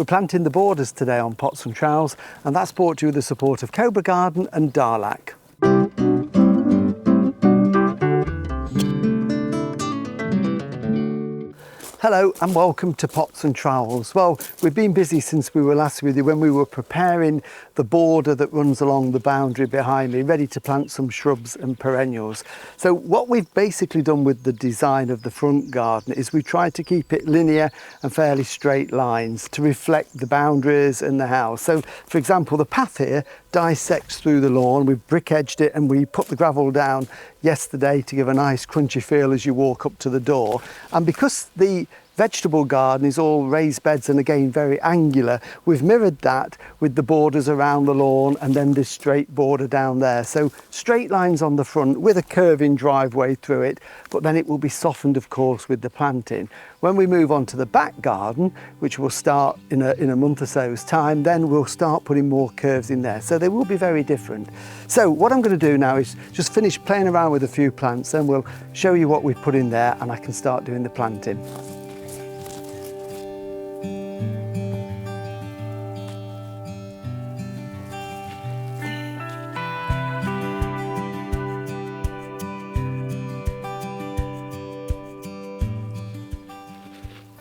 We're planting the borders today on Pots and Trowels, and that's brought to you with the support of Cobra Garden and Darlac. Hello and welcome to Pots and Trowels. Well, we've been busy since we were last with you when we were preparing the border that runs along the boundary behind me, ready to plant some shrubs and perennials. So what we've basically done with the design of the front garden is we tried to keep it linear and fairly straight lines to reflect the boundaries and the house. So for example, the path here dissects through the lawn. We've brick edged it and we put the gravel down yesterday to give a nice crunchy feel as you walk up to the door. And because the vegetable garden is all raised beds and again very angular, we've mirrored that with the borders around the lawn and then this straight border down there. So straight lines on the front with a curving driveway through it, but then it will be softened of course with the planting. When we move on to the back garden, which will start in a month or so's time, then we'll start putting more curves in there. So they will be very different. So what I'm going to do now is just finish playing around with a few plants, then we'll show you what we've put in there and I can start doing the planting.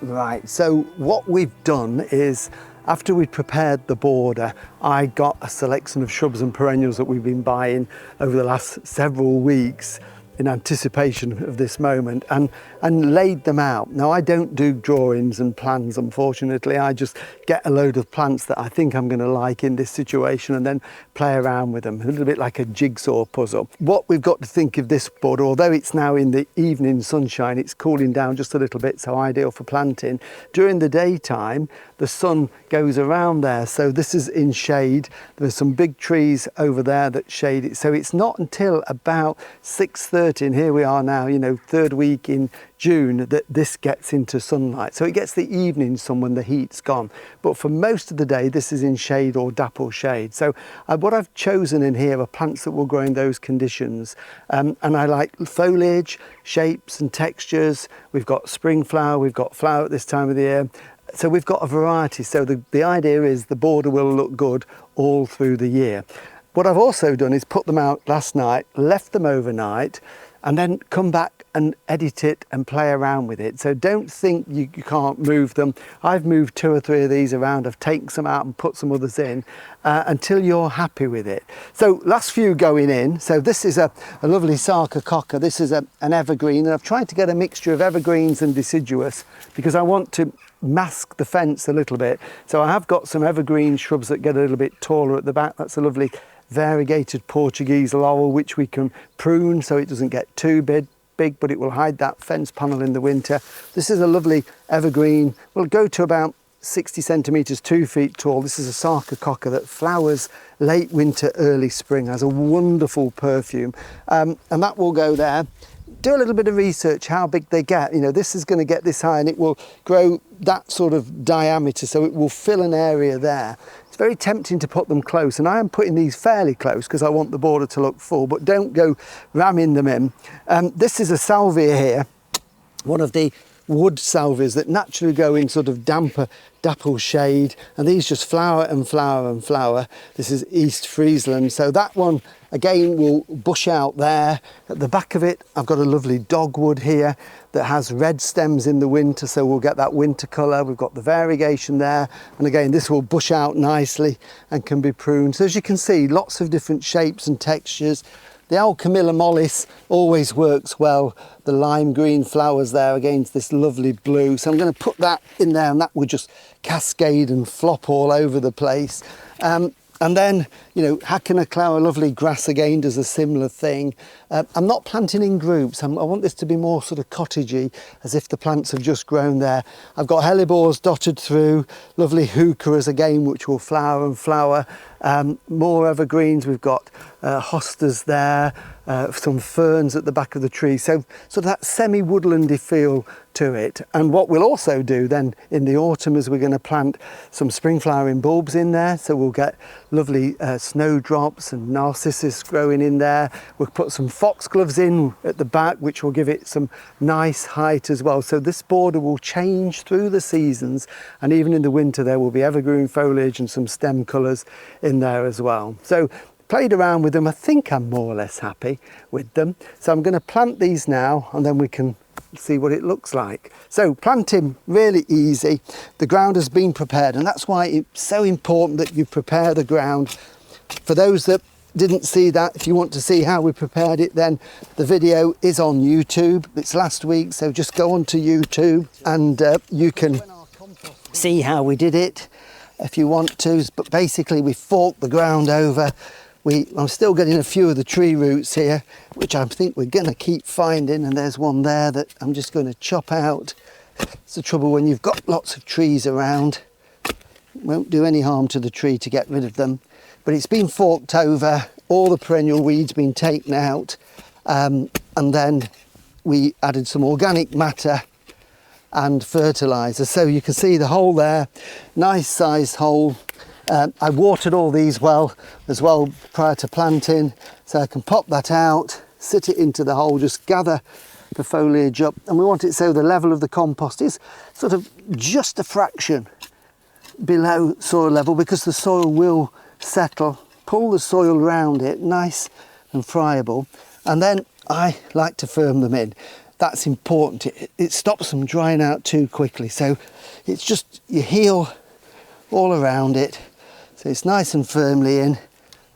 Right, so what we've done is, after we'd prepared the border, I got a selection of shrubs and perennials that we've been buying over the last several weeks in anticipation of this moment and laid them out. Now I don't do drawings and plans, unfortunately. I just get a load of plants that I think I'm going to like in this situation and then play around with them, a little bit like a jigsaw puzzle. What we've got to think of this border, although it's now in the evening sunshine, it's cooling down just a little bit, so ideal for planting. During the daytime, the sun goes around there, so this is in shade. There's some big trees over there that shade it, so it's not until about 6:30, and here we are now, you know, third week in June, that this gets into sunlight. So it gets the evening sun when the heat's gone. But for most of the day, this is in shade or dapple shade. So what I've chosen in here are plants that will grow in those conditions. And I like foliage, shapes and textures. We've got spring flower, we've got flower at this time of the year. So we've got a variety. So the idea is the border will look good all through the year. What I've also done is put them out last night, left them overnight, and then come back and edit it and play around with it. So don't think you can't move them. I've moved 2 or 3 of these around. I've taken some out and put some others in until you're happy with it. So last few going in. So this is a lovely sarcococca. This is an evergreen, and I've tried to get a mixture of evergreens and deciduous because I want to mask the fence a little bit. So I have got some evergreen shrubs that get a little bit taller at the back. That's a lovely variegated Portuguese laurel, which we can prune so it doesn't get too big, but it will hide that fence panel in the winter. This is a lovely evergreen. Will go to about 60 centimetres, 2 feet tall. This is a sarcococca that flowers late winter, early spring, has a wonderful perfume, and that will go there. Do a little bit of research how big they get. You know, this is going to get this high and it will grow that sort of diameter, so it will fill an area there. It's very tempting to put them close, and I am putting these fairly close because I want the border to look full, but don't go ramming them in. This is a salvia here, one of the wood salvias that naturally go in sort of damper dapple shade, and these just flower and flower and flower. This is East Friesland, so that one again will bush out there. At the back of it I've got a lovely dogwood here that has red stems in the winter, so we'll get that winter colour. We've got the variegation there, and again this will bush out nicely and can be pruned. So as you can see, lots of different shapes and textures. The Alchemilla mollis always works well. The lime green flowers there against this lovely blue. So I'm going to put that in there, and that will just cascade and flop all over the place. And then, you know, Hackernaclower, lovely grass again, does a similar thing. I'm not planting in groups. I want this to be more sort of cottagey, as if the plants have just grown there. I've got hellebores dotted through, lovely heucheras again, which will flower and flower. More evergreens, we've got hostas there, some ferns at the back of the tree. So that semi-woodlandy feel to it. And what we'll also do then in the autumn is we're going to plant some spring flowering bulbs in there. So we'll get lovely snowdrops and narcissus growing in there. We'll put some foxgloves in at the back, which will give it some nice height as well. So this border will change through the seasons, and even in the winter there will be evergreen foliage and some stem colours in there as well. So played around with them. I think I'm more or less happy with them. So I'm going to plant these now, and then we can see what it looks like. So planting, really easy. The ground has been prepared, and that's why it's so important that you prepare the ground. For those that didn't see that, if you want to see how we prepared it, then the video is on YouTube. It's last week, so just go onto YouTube and you can see how we did it if you want to. But basically we forked the ground over. I'm still getting a few of the tree roots here, which I think we're going to keep finding, and there's one there that I'm just going to chop out. It's the trouble when you've got lots of trees around. It won't do any harm to the tree to get rid of them. But it's been forked over, all the perennial weeds been taken out, and then we added some organic matter and fertiliser. So you can see the hole there, nice sized hole. I watered all these as well prior to planting, so I can pop that out, sit it into the hole, just gather the foliage up, and we want it so the level of the compost is sort of just a fraction below soil level, because the soil will settle. Pull the soil around it, nice and friable, and then I like to firm them in. That's important. It stops them drying out too quickly, so it's just you heel all around it so it's nice and firmly in,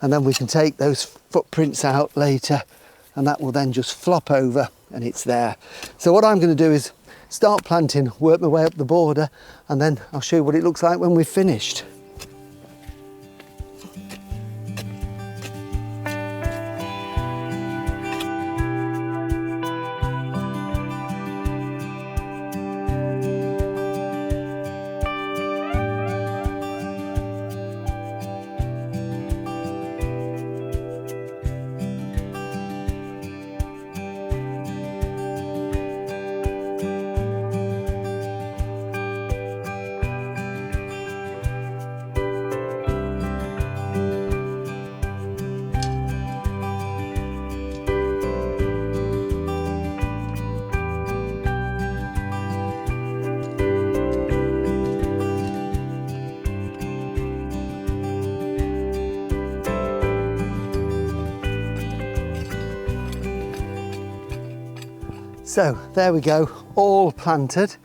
and then we can take those footprints out later, and that will then just flop over and it's there. So what I'm going to do is start planting, work my way up the border, and then I'll show you what it looks like when we've finished. So there we go, all planted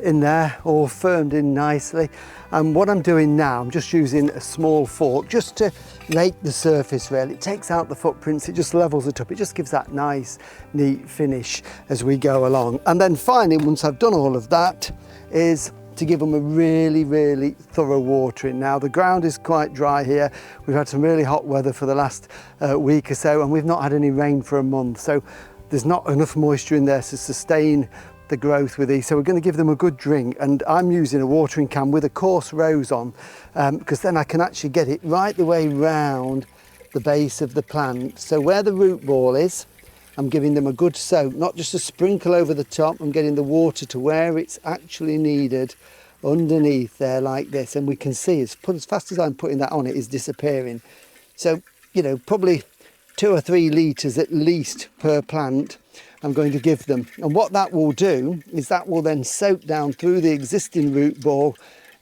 in there, all firmed in nicely. And what I'm doing now, I'm just using a small fork just to rake the surface really. It takes out the footprints, it just levels it up, it just gives that nice, neat finish as we go along. And then finally, once I've done all of that, is to give them a really, really thorough watering. Now the ground is quite dry here. We've had some really hot weather for the last week or so, and we've not had any rain for a month. So there's not enough moisture in there to sustain the growth with these, so we're going to give them a good drink, and I'm using a watering can with a coarse rose on, because then I can actually get it right the way round the base of the plant. So where the root ball is, I'm giving them a good soak, not just a sprinkle over the top. I'm getting the water to where it's actually needed underneath there like this, and we can see as fast as I'm putting that on, it is disappearing. So, you know, probably 2 or 3 litres at least per plant I'm going to give them. And what that will do is that will then soak down through the existing root ball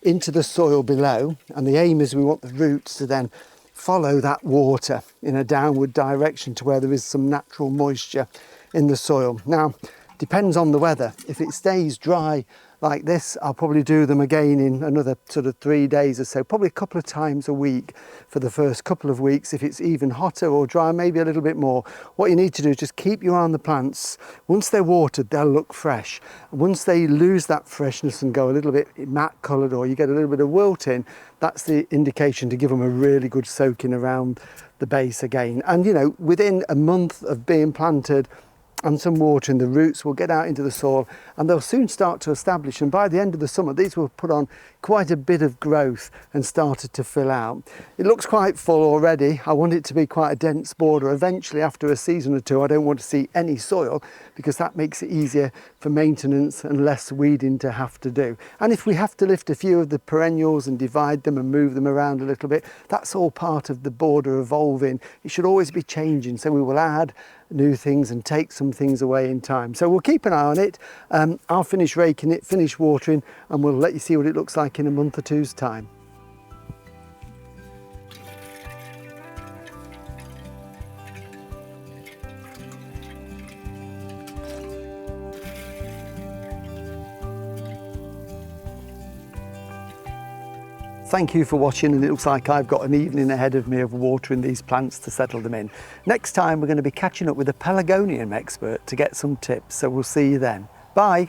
into the soil below, and the aim is we want the roots to then follow that water in a downward direction to where there is some natural moisture in the soil. Now, depends on the weather. If it stays dry like this, I'll probably do them again in another sort of 3 days or so, probably a couple of times a week for the first couple of weeks. If it's even hotter or dry, maybe a little bit more. What you need to do is just keep your eye on the plants. Once they're watered, they'll look fresh. Once they lose that freshness and go a little bit matte coloured, or you get a little bit of wilting, that's the indication to give them a really good soaking around the base again. And you know, within a month of being planted and some water, and the roots will get out into the soil and they'll soon start to establish, and by the end of the summer these will put on quite a bit of growth and started to fill out. It looks quite full already. I want it to be quite a dense border. Eventually, after a season or two, I don't want to see any soil, because that makes it easier for maintenance and less weeding to have to do. And if we have to lift a few of the perennials and divide them and move them around a little bit, that's all part of the border evolving. It should always be changing, so we will add new things and take some things away in time. So we'll keep an eye on it. I'll finish raking it, finish watering, and we'll let you see what it looks like in a month or two's time. Thank you for watching, and it looks like I've got an evening ahead of me of watering these plants to settle them in. Next time we're going to be catching up with a pelargonium expert to get some tips, so we'll see you then. Bye.